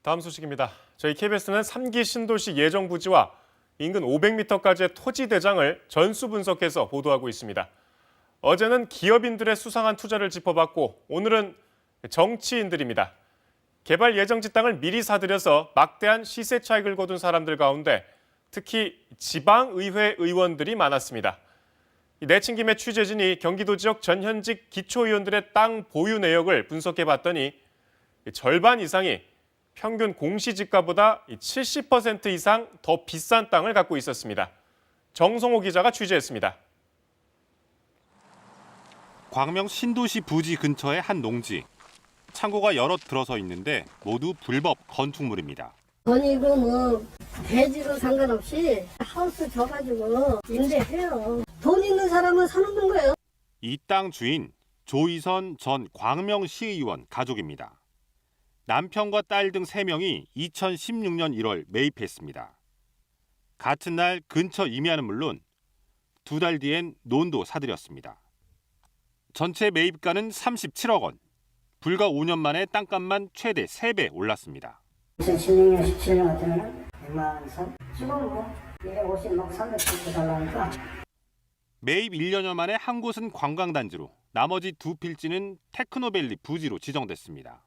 다음 소식입니다. 저희 KBS는 3기 신도시 예정부지와 인근 500m까지의 토지 대장을 전수 분석해서 보도하고 있습니다. 어제는 기업인들의 수상한 투자를 짚어봤고 오늘은 정치인들입니다. 개발 예정지 땅을 미리 사들여서 막대한 시세 차익을 거둔 사람들 가운데 특히 지방의회 의원들이 많았습니다. 내친김에 취재진이 경기도 지역 전현직 기초의원들의 땅 보유 내역을 분석해봤더니 절반 이상이 평균 공시지가보다 70% 이상 더 비싼 땅을 갖고 있었습니다. 정성호 기자가 취재했습니다. 광명 신도시 부지 근처의 한 농지. 창고가 여럿 들어서 있는데 모두 불법 건축물입니다. 돈이고 뭐 대지로 상관없이 하우스 줘가지고 임대해요. 돈 있는 사람은 사놓는 거예요. 이 땅 주인 조희선 전 광명시의원 가족입니다. 남편과 딸 등 3명이 2016년 1월 매입했습니다. 같은 날 근처 임야는 물론 2달 뒤엔 논도 사들였습니다. 전체 매입가는 37억 원. 불과 5년 만에 땅값만 최대 3배 올랐습니다. 2016년, 17년 같으면 100만 선? 지금 뭐 250, 막 300 달라니까. 매입 1년여 만에 한 곳은 관광단지로 나머지 2필지는 테크노밸리 부지로 지정됐습니다.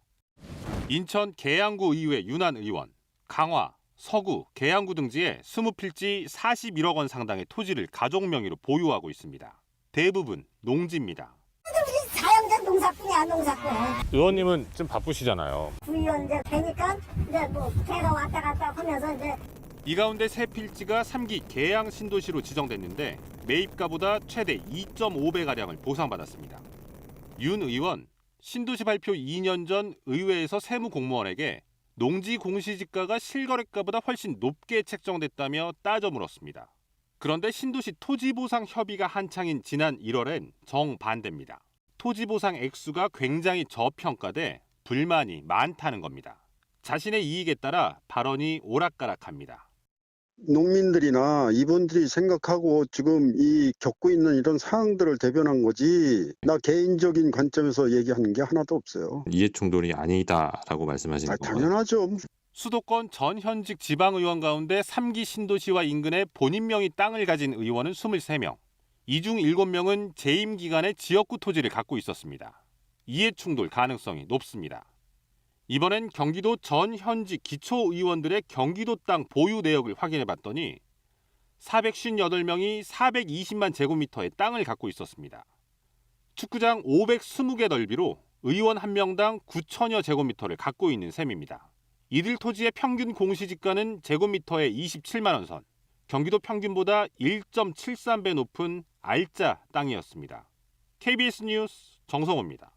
인천 계양구 의회 윤한 의원, 강화, 서구, 계양구 등지에 20필지 41억 원 상당의 토지를 가족 명의로 보유하고 있습니다. 대부분 농지입니다. 사형전 농사꾼이야, 농사꾼. 의원님은 좀 바쁘시잖아요. 구의원 이제 되니까 이제 뭐 걔가 왔다 갔다 하면서 이제 이 가운데 3필지가 3기 계양 신도시로 지정됐는데 매입가보다 최대 2.5배가량을 보상받았습니다. 윤 의원, 신도시 발표 2년 전 의회에서 세무공무원에게 농지 공시지가가 실거래가보다 훨씬 높게 책정됐다며 따져 물었습니다. 그런데 신도시 토지보상협의가 한창인 지난 1월엔 정반대입니다. 토지보상 액수가 굉장히 저평가돼 불만이 많다는 겁니다. 자신의 이익에 따라 발언이 오락가락합니다. 농민들이나 이분들이 생각하고 지금 이 겪고 있는 이런 상황들을 대변한 거지 나 개인적인 관점에서 얘기하는 게 하나도 없어요. 이해충돌이 아니다라고 말씀하시는 건가요? 당연하죠. 수도권 전현직 지방의원 가운데 3기 신도시와 인근에 본인 명의 땅을 가진 의원은 23명. 이 중 7명은 재임 기간에 지역구 토지를 갖고 있었습니다. 이해충돌 가능성이 높습니다. 이번엔 경기도 전현직 기초의원들의 경기도 땅 보유 내역을 확인해봤더니 458명이 420만 제곱미터의 땅을 갖고 있었습니다. 축구장 520개 넓이로 의원 1명당 9천여 제곱미터를 갖고 있는 셈입니다. 이들 토지의 평균 공시지가는 제곱미터에 27만 원 선, 경기도 평균보다 1.73배 높은 알짜 땅이었습니다. KBS 뉴스 정성호입니다.